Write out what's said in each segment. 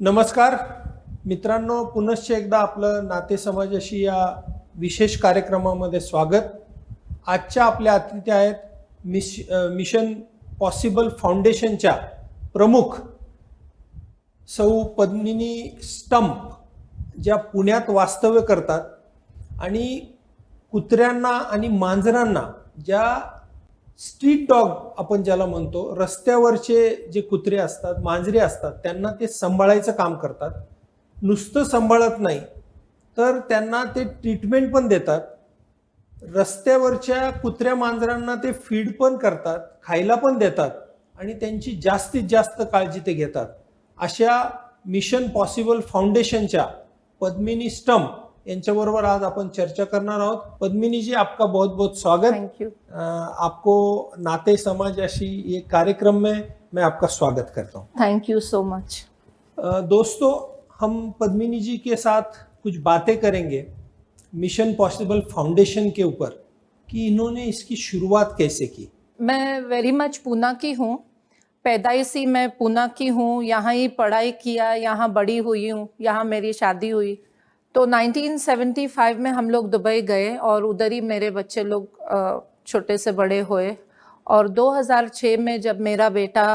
नमस्कार मित्रांनो, पुनश्च एकदा आपलं नाते समाजाशी या विशेष कार्यक्रमामध्ये स्वागत. आजच्या आपल्या अतिथी आहेत मिशन पॉसिबल फाउंडेशनच्या प्रमुख सौ पद्मिनी स्टंप, ज्या पुण्यात वास्तव्य करतात आणि कुत्र्यांना आणि मांजरांना, ज्या स्ट्रीट डॉग आपण ज्याला म्हणतो, रस्त्यावरचे जे कुत्रे असतात, मांजरे असतात, त्यांना ते सांभाळायचं काम करतात. नुसतं सांभाळत नाही तर त्यांना ते ट्रीटमेंट पण देतात. रस्त्यावरच्या कुत्र्या मांजरांना ते फीड पण करतात, खायला पण देतात आणि त्यांची जास्तीत जास्त काळजी ते घेतात. अशा मिशन पॉसिबल फाउंडेशनच्या पद्मिनी स्टंप यांच्याबरोबर आज आपण चर्चा करणार आहोत. पद्मिनी जी, आपका बहुत बहुत स्वागत. Thank you. आपको नाते समाजाशी ये कार्यक्रम में मैं आपका स्वागत करता हूँ. Thank you so much. दोस्तों, हम पद्मिनी जी के साथ कुछ बातें करेंगे मिशन पॉसिबल फाउंडेशन के ऊपर कि इन्होंने इसकी शुरुआत कैसे की. मैं वेरी मच पूना की हूँ. पैदाइशी मैं पूना की हूँ, यहाँ ही पढ़ाई किया, यहाँ बड़ी हुई हूँ, यहाँ मेरी शादी हुई. तो 1975 में हम लोग दुबई गए और उधर ही मेरे बच्चे लोग छोटे से बड़े हुए. और 2006 में जब मेरा बेटा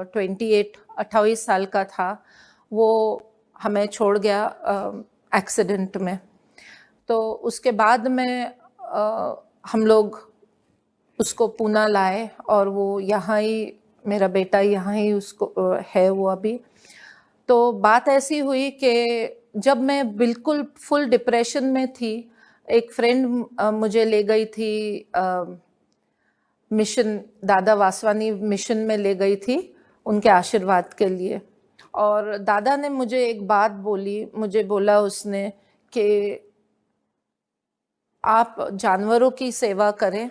28 साल का था, वो हमें छोड़ गया एक्सीडेंट में. तो उसके बाद में हम लोग उसको पूना लाए और वो यहाँ ही, मेरा बेटा यहाँ ही उसको है वो अभी. तो बात ऐसी हुई कि जब मैं बिल्कुल फुल डिप्रेशन में थी, एक फ्रेंड मुझे ले गई थी मिशन, दादा वासवानी मिशन में ले गई थी उनके आशीर्वाद के लिए. और दादा ने मुझे एक बात बोली, मुझे बोला उसने कि आप जानवरों की सेवा करें,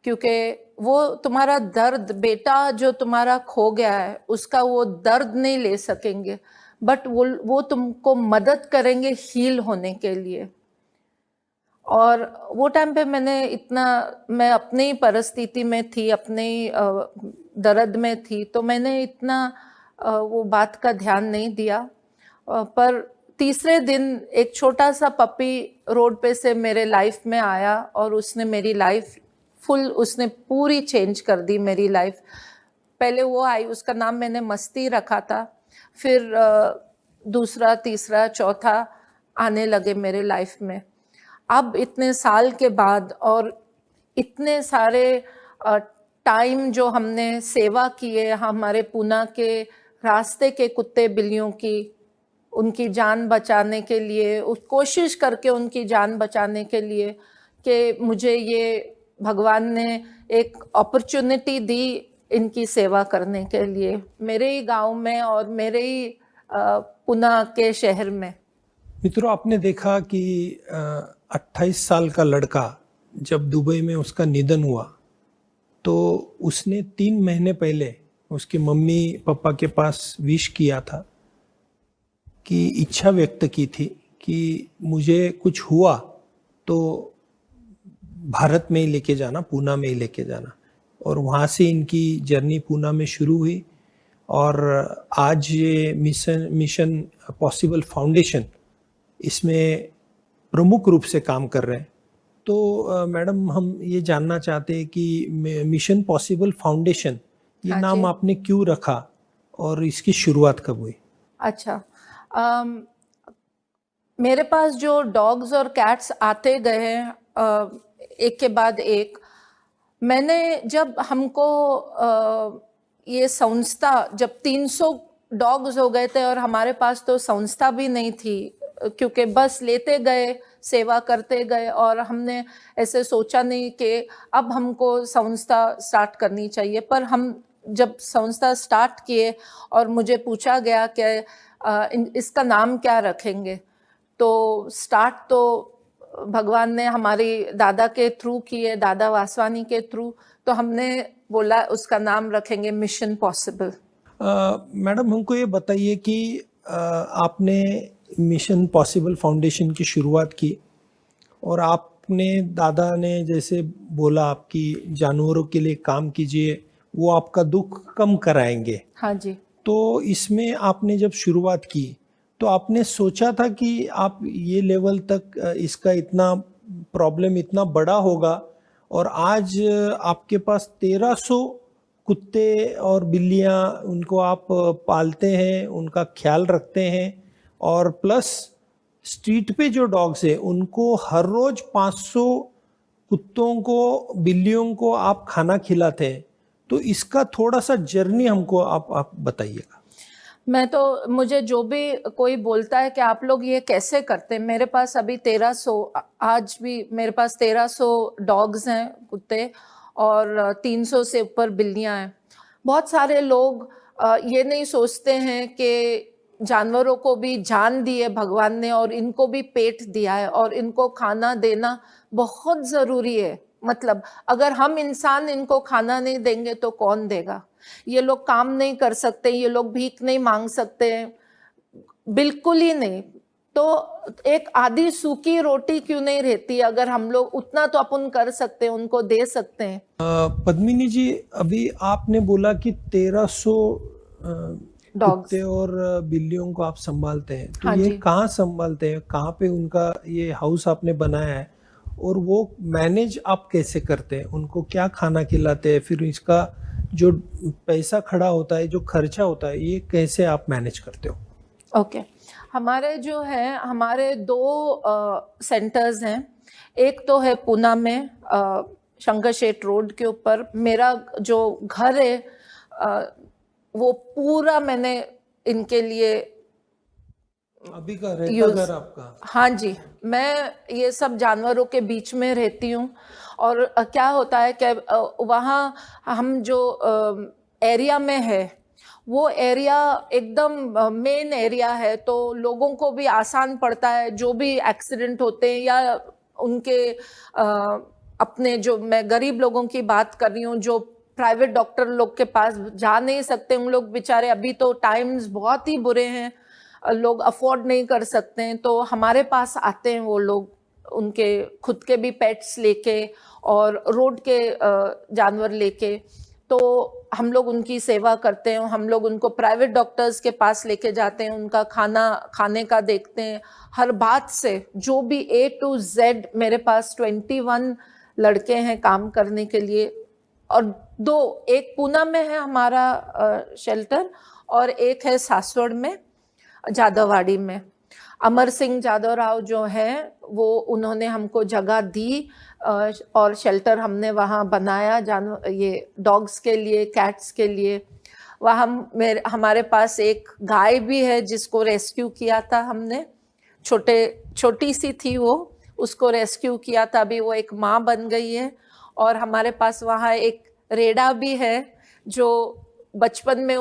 क्योंकि वो तुम्हारा दर्द, बेटा जो तुम्हारा खो गया है, उसका वो दर्द नहीं ले सकेंगे, बट वो तुमको मदद करेंगे हील होने के लिए. और वो टाइम पे मैं अपनी ही परिस्थिति में थी, अपने ही दर्द में थी, तो मैंने इतना वो बात का ध्यान नहीं दिया. पर तीसरे दिन एक छोटा सा पपी रोड पे से मेरे लाइफ में आया और उसने मेरी लाइफ उसने पूरी चेंज कर दी मेरी लाइफ. पहले वो आई, उसका नाम मैंने मस्ती रखा था, फिर दूसरा, तीसरा, चौथा आने लगे मेरे लाइफ में. अब इतने साल के बाद और इतने सारे टाइम जो हमने सेवा किए, हमारे पूना के रास्ते के कुत्ते बिल्लियों की, उनकी जान बचाने के लिए, कोशिश करके उनकी जान बचाने के लिए, कि मुझे ये भगवान ने एक अपॉर्चुनिटी दी इनकी सेवा करने के लिए, मेरे ही गांव में और मेरे ही पूना के शहर में. मित्रों, आपने देखा कि 28 साल का लड़का जब दुबई में उसका निधन हुआ, तो उसने 3 महीने पहले उसके मम्मी पापा के पास विश किया था, कि इच्छा व्यक्त की थी कि मुझे कुछ हुआ तो भारत में ही लेके जाना, पूना में ही लेके जाना. और वहाँ से इनकी जर्नी पूना में शुरू हुई और आज ये मिशन पॉसिबल फाउंडेशन इसमें प्रमुख रूप से काम कर रहे हैं. तो मैडम, हम ये जानना चाहते हैं कि मिशन पॉसिबल फाउंडेशन, ये नाम आपने क्यों रखा और इसकी शुरुआत कब हुई? अच्छा, मेरे पास जो डॉग्स और कैट्स आते गए हैं एक के बाद एक, मैंने जब हमको ये संस्था, जब 300 डॉग्स हो गए थे और हमारे पास तो संस्था भी नहीं थी, क्योंकि बस लेते गए, सेवा करते गए, और हमने ऐसे सोचा नहीं कि अब हमको संस्था स्टार्ट करनी चाहिए. पर हम जब संस्था स्टार्ट किए और मुझे पूछा गया कि इसका नाम क्या रखेंगे, तो स्टार्ट तो भगवान ने हमारी दादा के थ्रू किए, दादा वासवानी के थ्रू, तो हमने बोला उसका नाम रखेंगे मिशन पॉसिबल. मैडम, हमको ये बताइए कि आपने मिशन पॉसिबल फाउंडेशन की शुरुआत की और आपने, दादा ने जैसे बोला आपकी जानवरों के लिए काम कीजिए, वो आपका दुख कम कराएंगे. हाँ जी. तो इसमें आपने जब शुरुआत की तो आपने सोचा था कि आप ये लेवल तक इसका इतना प्रॉब्लम इतना बड़ा होगा, और आज आपके पास 1300 कुत्ते और बिल्लियां, उनको आप पालते हैं, उनका ख्याल रखते हैं, और प्लस स्ट्रीट पे जो डॉग्स है उनको हर रोज 500 कुत्तों को, बिल्लियों को आप खाना खिलाते हैं। तो इसका थोड़ा सा जर्नी हमको आप बताइएगा। मैं तो, मुझे जो भी कोई बोलता है कि आप लोग ये कैसे करते हैं, मेरे पास अभी 1300, आज भी मेरे पास 1300 डॉग्स हैं, कुत्ते, और 300 से ऊपर बिल्लियां हैं। बहुत सारे लोग ये नहीं सोचते हैं कि जानवरों को भी जान दी है भगवान ने, और इनको भी पेट दिया है, और इनको खाना देना बहुत ज़रूरी है। मतलब अगर हम इंसान इनको खाना नहीं देंगे तो कौन देगा? ये लोग काम नहीं कर सकते, ये लोग भीख नहीं मांग सकते, बिल्कुल ही नहीं। तो एक आधी सूखी रोटी क्यों नहीं रहती? अगर हम लोग उतना तो अपन कर सकते हैं, उनको दे सकते हैं। पद्मिनी जी, अभी आपने बोला कि 1300 कुत्ते और बिल्लियों को आप संभालते हैं, तो हाँ ये जी। कहाँ संभालते हैं? कहाँ पे उनका ये हाउस आपने बनाया है, और वो मैनेज आप कैसे करते हैं? उनको क्या खाना खिलाते हैं? फिर इसका जो पैसा खड़ा होता है, जो खर्चा होता है, ये कैसे आप मैनेज करते हो? ओके, हमारे जो है, हमारे 2 सेंटर्स हैं। एक तो है पूना में, शंकर शेठ रोड के ऊपर। मेरा जो घर है वो पूरा मैंने इनके लिए अभी का रहता घर आपका? हाँ जी, मैं ये सब जानवरों के बीच में रहती हूँ। और क्या होता है कि वहाँ हम जो एरिया में है, वो एरिया एकदम मेन एरिया है, तो लोगों को भी आसान पड़ता है। जो भी एक्सीडेंट होते हैं या उनके अपने, जो मैं गरीब लोगों की बात कर रही हूँ, जो प्राइवेट डॉक्टर लोग के पास जा नहीं सकते, उन लोग बेचारे, अभी तो टाइम्स बहुत ही बुरे हैं, लोग अफोर्ड नहीं कर सकते हैं, तो हमारे पास आते हैं वो लोग, उनके खुद के भी पेट्स लेके और रोड के जानवर लेके। तो हम लोग उनकी सेवा करते हैं, हम लोग उनको प्राइवेट डॉक्टर्स के पास लेके जाते हैं, उनका खाना खाने का देखते हैं, हर बात से, जो भी A to Z। मेरे पास 21 लड़के हैं काम करने के लिए, और 2, एक पूना में है हमारा शेल्टर, और एक है सासवड़ में, जादववाड़ी में। अमर सिंह जादव राव जो हैं, वो उन्होंने हमको जगह दी, और शेल्टर हमने वहाँ बनाया ये डॉग्स के लिए, कैट्स के लिए। वहाँ हमारे पास एक गाय भी है जिसको रेस्क्यू किया था हमने, छोटी सी थी वो, उसको रेस्क्यू किया था, अभी वो एक माँ बन गई है। और हमारे पास वहाँ एक रेड़ा भी है, जो बचपन में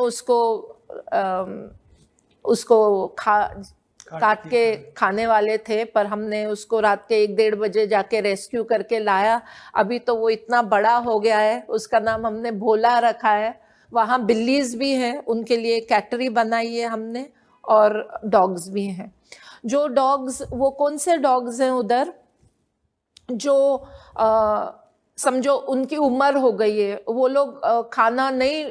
उसको काट के खाने वाले थे, पर हमने उसको रात के 1-1:30 बजे जाके रेस्क्यू करके लाया। अभी तो वो इतना बड़ा हो गया है, उसका नाम हमने भोला रखा है। वहाँ बिल्लीज भी हैं, उनके लिए कैटरी बनाई है हमने, और डॉग्स भी हैं। जो डॉग्स, वो कौन से डॉग्स हैं उधर, जो समझो उनकी उम्र हो गई है, वो लोग खाना नहीं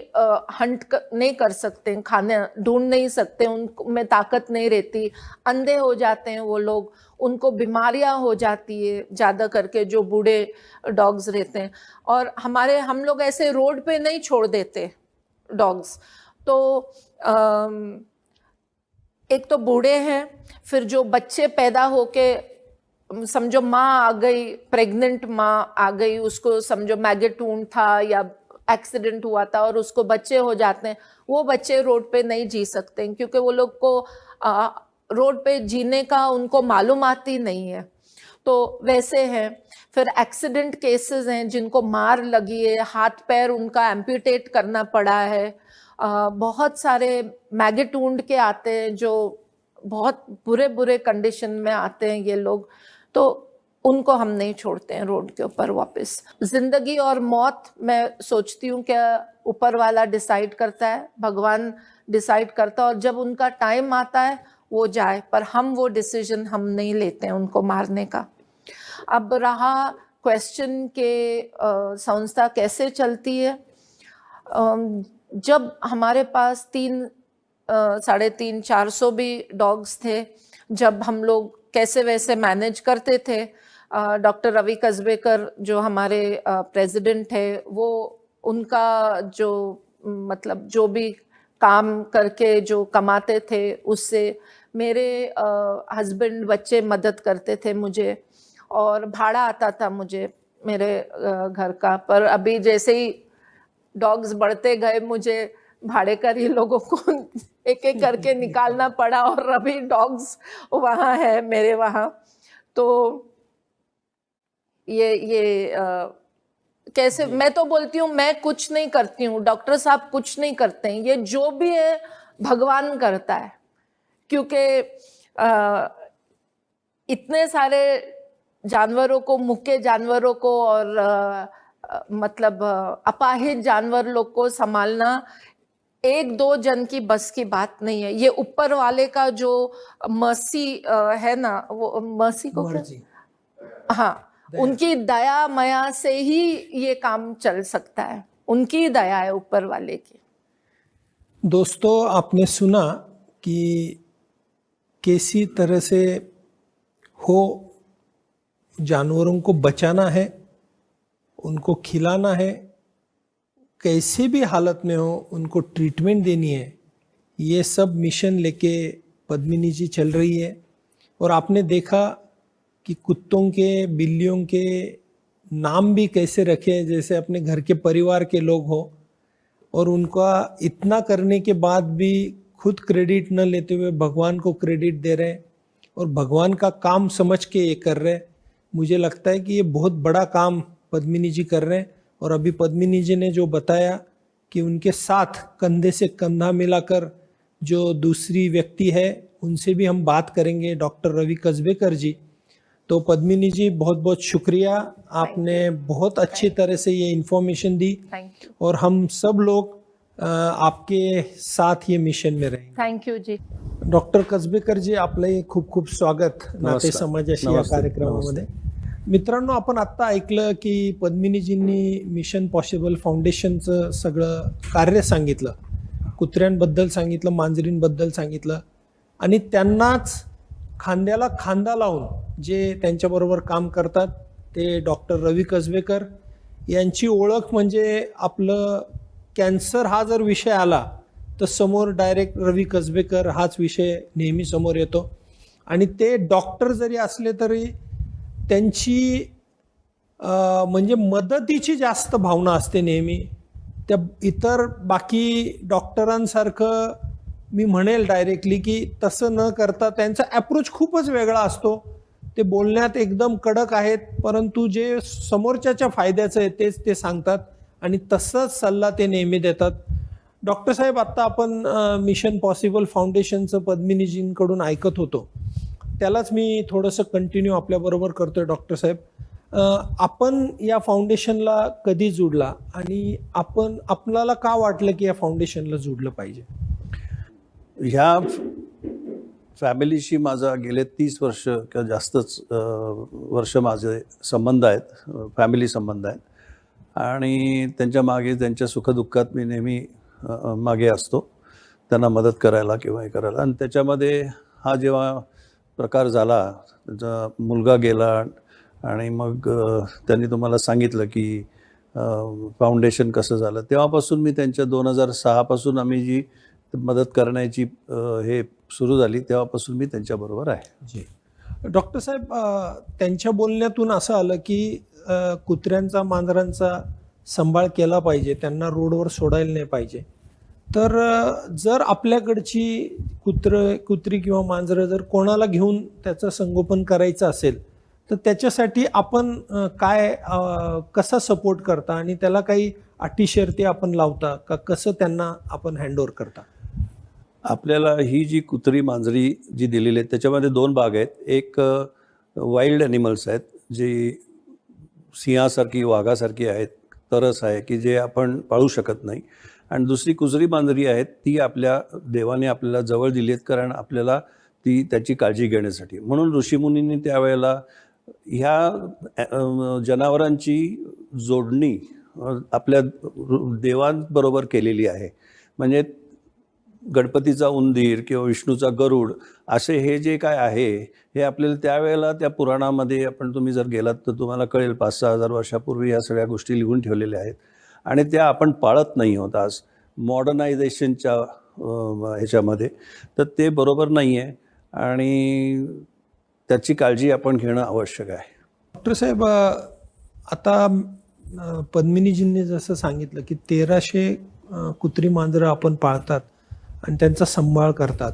नहीं कर सकते, खाने ढूंढ नहीं सकते, उनमें ताकत नहीं रहती, अंधे हो जाते हैं वो लोग, उनको बीमारियां हो जाती है ज़्यादा करके, जो बूढ़े डॉग्स रहते हैं। और हम लोग ऐसे रोड पे नहीं छोड़ देते डॉग्स। तो एक तो बूढ़े हैं, फिर जो बच्चे पैदा होके, समझो माँ आ गई, प्रेग्नेंट माँ आ गई, उसको समझो मैगेट वुंड था या एक्सीडेंट हुआ था और उसको बच्चे हो जाते हैं, वो बच्चे रोड पे नहीं जी सकते, क्योंकि वो लोग को रोड पे जीने का उनको मालूमात ही नहीं है। तो वैसे हैं। फिर एक्सीडेंट केसेस हैं, जिनको मार लगी है, हाथ पैर उनका एम्प्यूटेट करना पड़ा है। बहुत सारे मैगेट वुंड के आते हैं, जो बहुत बुरे बुरे कंडीशन में आते हैं ये लोग, तो उनको हम नहीं छोड़ते हैं रोड के ऊपर वापस। जिंदगी और मौत मैं सोचती हूँ क्या ऊपर वाला डिसाइड करता है, भगवान डिसाइड करता है, और जब उनका टाइम आता है वो जाए, पर हम वो डिसीजन हम नहीं लेते हैं उनको मारने का। अब रहा क्वेश्चन के संस्था कैसे चलती है, जब हमारे पास 3 350-400 भी डॉग्स थे। जब हम लोग कैसे वैसे मैनेज करते थे, डॉक्टर रवि कसबेकर जो हमारे प्रेसिडेंट है, वो उनका जो मतलब जो भी काम करके जो कमाते थे उससे मेरे हस्बैंड बच्चे मदद करते थे मुझे, और भाड़ा आता था मुझे मेरे घर का। पर अभी जैसे ही डॉग्स बढ़ते गए, मुझे भाड़े कर ही लोगों को एक एक करके निकालना पड़ा, और अभी डॉग्स वहाँ है मेरे वहाँ। तो ये कैसे, मैं तो बोलती हूँ मैं कुछ नहीं करती हूँ, डॉक्टर साहब कुछ नहीं करते हैं, ये जो भी है भगवान करता है। क्योंकि इतने सारे जानवरों को, मुक्के जानवरों को और मतलब अपाहिज जानवर लोग को संभालना एक दो जन की बस की बात नहीं है। ये ऊपर वाले का जो मर्सी है ना, वो मर्सी को मर्जी, हाँ, उनकी दया मया से ही ये काम चल सकता है, उनकी दया है ऊपर वाले की। दोस्तों, आपने सुना कि कैसी तरह से हो जानवरों को बचाना है, उनको खिलाना है, कैसे भी हालत में हो उनको ट्रीटमेंट देनी है। ये सब मिशन लेके पद्मिनी जी चल रही है। और आपने देखा कि कुत्तों के, बिल्लियों के नाम भी कैसे रखे हैं जैसे अपने घर के परिवार के लोग हो, और उनका इतना करने के बाद भी खुद क्रेडिट न लेते हुए भगवान को क्रेडिट दे रहे हैं और भगवान का काम समझ के ये कर रहे हैं। मुझे लगता है कि ये बहुत बड़ा काम पद्मिनी जी कर रहे हैं। और अभी पद्मिनी जी ने जो बताया कि उनके साथ कंधे से कंधा मिलाकर जो दूसरी व्यक्ति है, उनसे भी हम बात करेंगे, डॉक्टर रवि कसबेकर जी। तो पद्मिनी जी, बहुत बहुत शुक्रिया, आपने बहुत अच्छी तरह से ये इन्फॉर्मेशन दी। Thank you. और हम सब लोग आपके साथ ये मिशन में रहेंगे। Thank you ji. Doctor Kasbekar ji, आपलंही खूप खूप स्वागत नाते समाजाशी या कार्यक्रमामध्ये। मित्रांनो, आपण आत्ता ऐकलं की पद्मिनीजींनी मिशन पॉसिबल फाउंडेशनचं सगळं कार्य सांगितलं, कुत्र्यांबद्दल सांगितलं, मांजरींबद्दल सांगितलं, आणि त्यांनाच खांद्याला खांदा लावून जे त्यांच्याबरोबर काम करतात ते डॉक्टर रवि कसबेकर यांची ओळख म्हणजे आपलं कॅन्सर हा जर विषय आला तर समोर डायरेक्ट रवि कसबेकर हाच विषय नेहमी समोर येतो। आणि ते डॉक्टर जरी असले तरी त्यांची म्हणजे मदतीची जास्त भावना असते नेहमी। त्या इतर बाकी डॉक्टरांसारखं मी म्हणेल डायरेक्टली की तसं न करता त्यांचा अप्रोच खूपच वेगळा असतो। ते बोलण्यात एकदम कडक आहेत, परंतु जे समोरच्याच्या फायद्याचं आहे तेच ते सांगतात आणि तसंच सल्ला ते नेहमी देतात। डॉक्टर साहेब, आता आपण मिशन पॉसिबल फाउंडेशनचं पद्मिनीजींकडून ऐकत होतो, त्यालाच मी थोडंसं कंटिन्यू आपल्याबरोबर करतोय। डॉक्टर साहेब, आपण या फाउंडेशनला कधी जुडला आणि आपल्याला का वाटलं की या फाउंडेशनला जुडलं पाहिजे? ह्या फॅमिलीशी माझा गेले 30 वर्ष किंवा जास्तच वर्ष माझे संबंध आहेत, फॅमिली संबंध आहेत, आणि त्यांच्या मागे, त्यांच्या सुखदुःखात मी नेहमी मागे असतो, त्यांना मदत करायला किंवा हे करायला। आणि त्याच्यामध्ये हा जेव्हा प्रकार झाला, त्याचा मुलगा गेला आणि मग त्यांनी तुम्हाला सांगितलं की फाउंडेशन कसं झालं, तेव्हापासून मी त्यांच्या 2006 पासून आम्ही जी मदत करण्याची हे सुरू झाली, तेव्हापासून मी त्यांच्याबरोबर आहे। जी डॉक्टर साहेब, त्यांच्या बोलण्यातून असं आलं की कुत्र्यांचा, मांजरांचा सांभाळ केला पाहिजे, त्यांना रोडवर सोडायला नाही पाहिजे। तर जर आपल्याकडची कुत्री किंवा मांजरं जर कोणाला घेऊन त्याचं संगोपन करायचं असेल तर त्याच्यासाठी आपण काय कसा सपोर्ट करता आणि त्याला काही अटी शर्ती आपण लावता का, कसं त्यांना आपण हँडओव्हर करता? आपल्याला ही जी कुत्री मांजरी जी दिलेली आहे त्याच्यामध्ये 2 भाग आहेत। एक वाईल्ड ॲनिमल्स आहेत, जी सिंहासारखी, वाघासारखी आहेत, तरस आहे की जे आपण पाळू शकत नाही, आणि दुसरी कुजरी मांजरी आहेत, ती आपल्या देवाने आपल्याला जवळ दिली आहेत, कारण आपल्याला ती त्याची काळजी घेण्यासाठी। म्हणून ऋषीमुनींनी त्यावेळेला ह्या जनावरांची जोडणी आपल्या देवांबरोबर केलेली आहे। म्हणजे गणपतीचा उंदीर किंवा विष्णूचा गरुड असे हे जे काय आहे हे आपल्याला त्यावेळेला त्या पुराणामध्ये तुम्ही जर गेलात तर तुम्हाला कळेल 5-6 हजार वर्षापूर्वी ह्या सगळ्या गोष्टी लिहून ठेवलेल्या आहेत आणि त्या आपण पाळत नाही आहोत आज मॉडर्नायझेशनच्या ह्याच्यामध्ये. तर ते बरोबर नाही आहे आणि त्याची काळजी आपण घेणं आवश्यक आहे. डॉक्टर साहेब, आता पद्मिनीजींनी जसं सांगितलं की 1300 कुत्री मांजरं आपण पाळतात आणि त्यांचा सांभाळ करतात.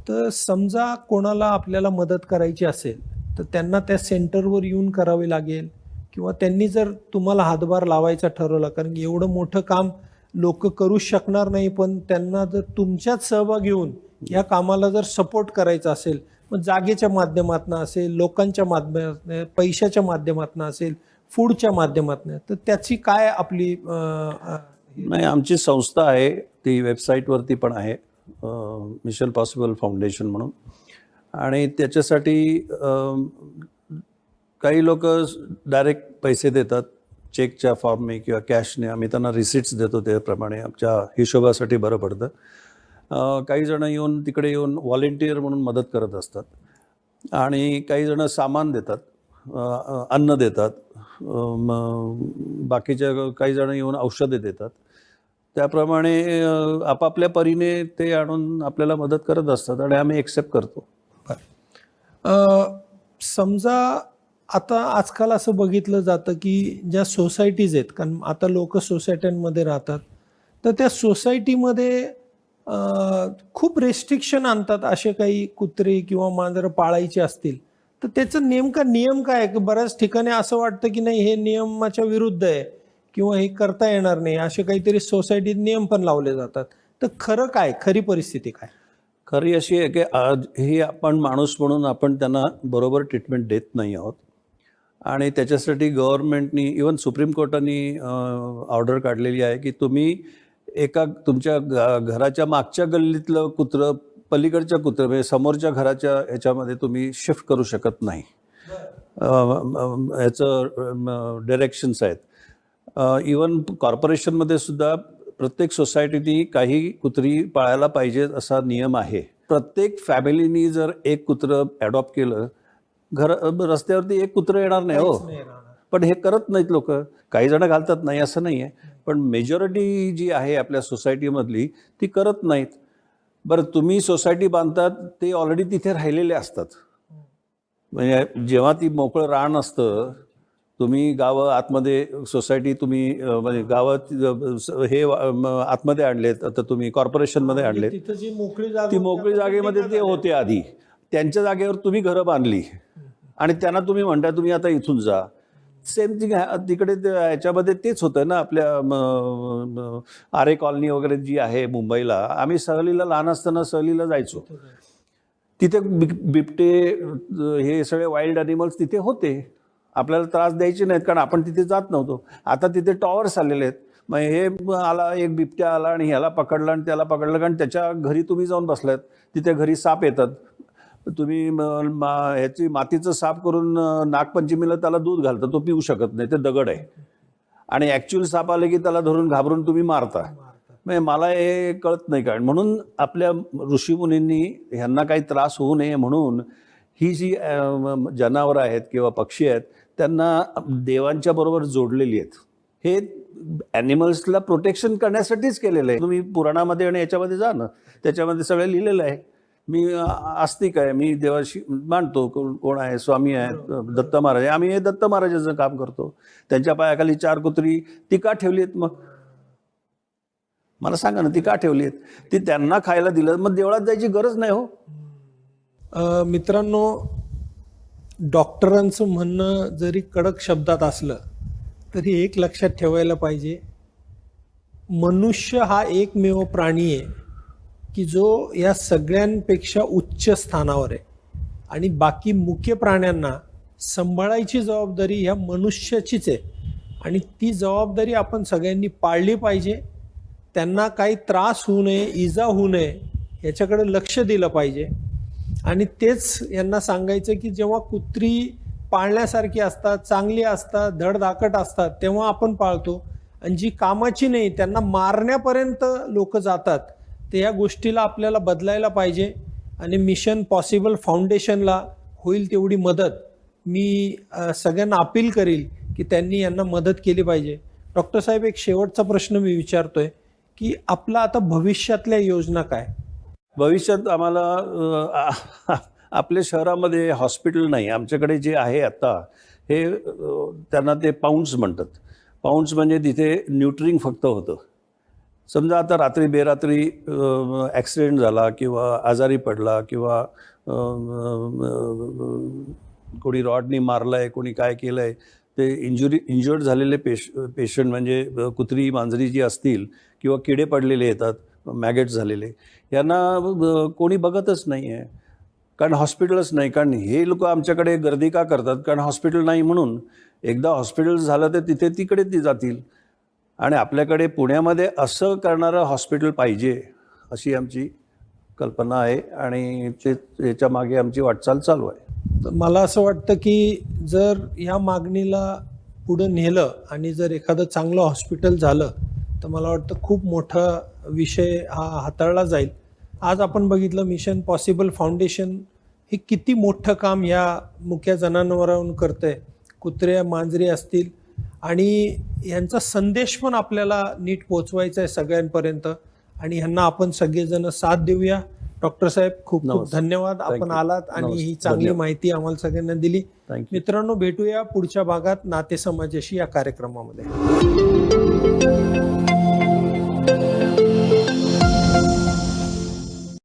तर समजा कोणाला आपल्याला मदत करायची असेल तर त्यांना त्या सेंटरवर येऊन करावे लागेल किंवा त्यांनी जर तुम्हाला हातभार लावायचा ठरवला, कारण एवढं मोठं काम लोक करूच शकणार नाही, पण त्यांना जर तुमच्यात सहभाग घेऊन या कामाला जर सपोर्ट करायचा असेल, मग जागेच्या माध्यमातून असेल, लोकांच्या माध्यमातून, पैशाच्या माध्यमातून असेल, फूडच्या माध्यमातून, तर त्याची काय आपली नाही, आमची संस्था आहे ती वेबसाईटवरती पण आहे, मिशन पॉसिबल फाउंडेशन म्हणून. आणि त्याच्यासाठी काही लोक डायरेक्ट पैसे देतात चेकच्या फॉर्मने किंवा कॅशने. आम्ही त्यांना रिसिट्स देतो, त्याप्रमाणे आमच्या हिशोबासाठी बरं पडतं. काही जण येऊन तिकडे येऊन व्हॉलेंटियर म्हणून मदत करत असतात आणि काही जण सामान देतात, अन्न देतात, बाकीच्या काही जण येऊन औषधे देतात. त्याप्रमाणे आपापल्या परीने ते आणून आपल्याला मदत करत असतात आणि आम्ही एक्सेप्ट करतो. समजा आता आजकाल असं बघितलं जातं की ज्या सोसायटीज आहेत, कारण आता लोक सोसायट्यांमध्ये राहतात, तर त्या सोसायटीमध्ये खूप रेस्ट्रिक्शन आणतात. असे काही कुत्रे किंवा मांजरं पाळायचे असतील तर त्याचं नेमका नियम काय आहे? की बऱ्याच ठिकाणी असं वाटतं की नाही, हे नियमाच्या विरुद्ध आहे किंवा हे करता येणार नाही, असे काहीतरी सोसायटीत नियम पण लावले जातात. तर खरं काय, खरी परिस्थिती काय? खरी अशी आहे की आज ही आपण माणूस म्हणून आपण त्यांना बरोबर ट्रीटमेंट देत नाही आहोत आणि त्याच्यासाठी गव्हर्नमेंटनी, इवन सुप्रीम कोर्टाने ऑर्डर काढलेली आहे की तुम्ही एका तुमच्या घराच्या मागच्या गल्लीतलं कुत्रं पलीकडच्या कुत्रं म्हणजे समोरच्या घराच्या ह्याच्यामध्ये तुम्ही शिफ्ट करू शकत नाही. ह्याचं डायरेक्शन्स आहेत. इवन कॉर्पोरेशनमध्ये सुद्धा प्रत्येक सोसायटीनी काही कुत्री पाळायला पाहिजे असा नियम आहे. प्रत्येक फॅमिलीनी जर एक कुत्रं ॲडॉप्ट केलं, रस्त्यावरती एक कुत्रं येणार नाही हो, पण हे करत नाहीत लोक. काही जण घालतात, नाही असं नाही आहे, पण मेजॉरिटी जी आहे आपल्या सोसायटीमधली ती करत नाहीत. बरं, तुम्ही सोसायटी बांधतात ते ऑलरेडी तिथे राहिलेले असतात. म्हणजे जेव्हा ती मोकळं रान असतं, तुम्ही गावं आतमध्ये सोसायटी तुम्ही म्हणजे गावात हे आतमध्ये आणलेत, आता तुम्ही कॉर्पोरेशनमध्ये आणलेत, ती मोकळी जागेमध्ये ते होते आधी. त्यांच्या जागेवर तुम्ही घरं बांधली आणि त्यांना तुम्ही म्हणता तुम्ही आता इथून जा. सेम तिकडे ह्याच्यामध्ये तेच होतं ना. आपल्या आरे कॉलनी वगैरे जी आहे मुंबईला, आम्ही सहलीला लहान असताना सहलीला जायचो, तिथे बिबटे हे सगळे वाईल्ड ॲनिमल्स तिथे होते. आपल्याला त्रास द्यायचे नाहीत कारण आपण तिथे जात नव्हतो. आता तिथे टॉवर्स आलेले आहेत. मग हे आला एक बिबट्या आला आणि ह्याला पकडलं आणि त्याला पकडलं, कारण त्याच्या घरी तुम्ही जाऊन बसलात, तिथे घरी साप येतात. तुम्ही ह्याची मातीचं साफ करून नागपंचमीला त्याला दूध घालता, तो पिऊ शकत नाही, ते दगड आहे. आणि ॲक्च्युअल साप आले की त्याला धरून घाबरून तुम्ही मारता. म्हणजे मला हे कळत नाही काय. म्हणून आपल्या ऋषीमुनींनी ह्यांना काही त्रास होऊ नये म्हणून ही जी जनावरं आहेत किंवा पक्षी आहेत त्यांना देवांच्या बरोबर जोडलेली आहेत. हे ॲनिमल्सला प्रोटेक्शन करण्यासाठीच केलेलं आहे. तुम्ही पुराणामध्ये आणि याच्यामध्ये जा ना, त्याच्यामध्ये सगळं लिहिलेलं आहे. मी आस्तिक आहे, मी देवाशी मानतो. कोण आहे? स्वामी आहेत, दत्त महाराज आहे. आम्ही हे दत्त महाराजाचं काम करतो. त्यांच्या पायाखाली 4 कुत्री ती का ठेवली आहेत? मग मला सांगा ना, ती का ठेवली आहेत? ती त्यांना खायला दिलं, मग देवळात जायची गरज नाही हो. मित्रांनो, डॉक्टरांचं म्हणणं जरी कडक शब्दात असलं तरी एक लक्षात ठेवायला पाहिजे, मनुष्य हा एकमेव प्राणी आहे की जो या सगळ्यांपेक्षा उच्च स्थानावर आहे आणि बाकी मुख्य प्राण्यांना सांभाळायची जबाबदारी ह्या मनुष्याचीच आहे आणि ती जबाबदारी आपण सगळ्यांनी पाळली पाहिजे. त्यांना काही त्रास होऊ नये, इजा होऊ नये याच्याकडे लक्ष दिलं पाहिजे. आणि तेच यांना सांगायचं की जेव्हा कुत्री पाळण्यासारखी असतात, चांगली असतात, धडधाकट असतात, तेव्हा आपण पाळतो. आणि जी कामाची नाही त्यांना मारण्यापर्यंत लोक जातात, तर या गोष्टीला आपल्याला बदलायला पाहिजे आणि मिशन पॉसिबल फाउंडेशनला होईल तेवढी मदत मी सगळ्यांना अपील करील की त्यांनी यांना मदत केली पाहिजे. डॉक्टर साहेब, एक शेवटचा प्रश्न मी विचारतोय की आपला आता भविष्यातल्या योजना काय? भविष्यात आम्हाला आपल्या शहरामध्ये हॉस्पिटल नाही. आमच्याकडे जे आहे आता हे त्यांना ते पाऊंड्स म्हणतात. पाऊंड्स म्हणजे तिथे न्यूट्रिंग फक्त होतं. समजा आता रात्री बेरात्री ॲक्सिडेंट झाला किंवा आजारी पडला किंवा कोणी रॉडनी मारलं आहे, कोणी काय केलं आहे, ते इंज्युर्ड झालेले पेशंट म्हणजे कुत्री मांजरी जी असतील किंवा किडे पडलेले येतात, मॅगेट्स झालेले, यांना कोणी बघतच नाही आहे. कारण हॉस्पिटलच नाही. कारण हे लोक आमच्याकडे गर्दी का करतात? कारण हॉस्पिटल नाही म्हणून. एकदा हॉस्पिटल झालं तर तिकडे ती जातील. आणि आपल्याकडे पुण्यामध्ये असं करणारं हॉस्पिटल पाहिजे अशी आमची कल्पना आहे आणि याच्या मागे आमची वाटचाल चालू आहे. तर मला असं वाटतं की जर या मागणीला पुढं नेलं आणि जर एखादं चांगलं हॉस्पिटल झालं तर मला वाटतं खूप मोठा विषय हा हाताळला जाईल. आज आपण बघितलं मिशन पॉसिबल फाउंडेशन हे किती मोठं काम या मुक्या जनावरांवर करतंय. कुत्र्या मांजरी असतील आणि यांचा संदेश पण आपल्याला नीट पोचवायचा आहे सगळ्यांपर्यंत आणि ह्यांना आपण सगळेजण साथ देऊया. डॉक्टर साहेब, खूप खूप धन्यवाद. आपण आलात आणि ही चांगली माहिती आम्हाला सगळ्यांना दिली. मित्रांनो, भेटूया पुढच्या भागात नाते समाजाशी या कार्यक्रमामध्ये.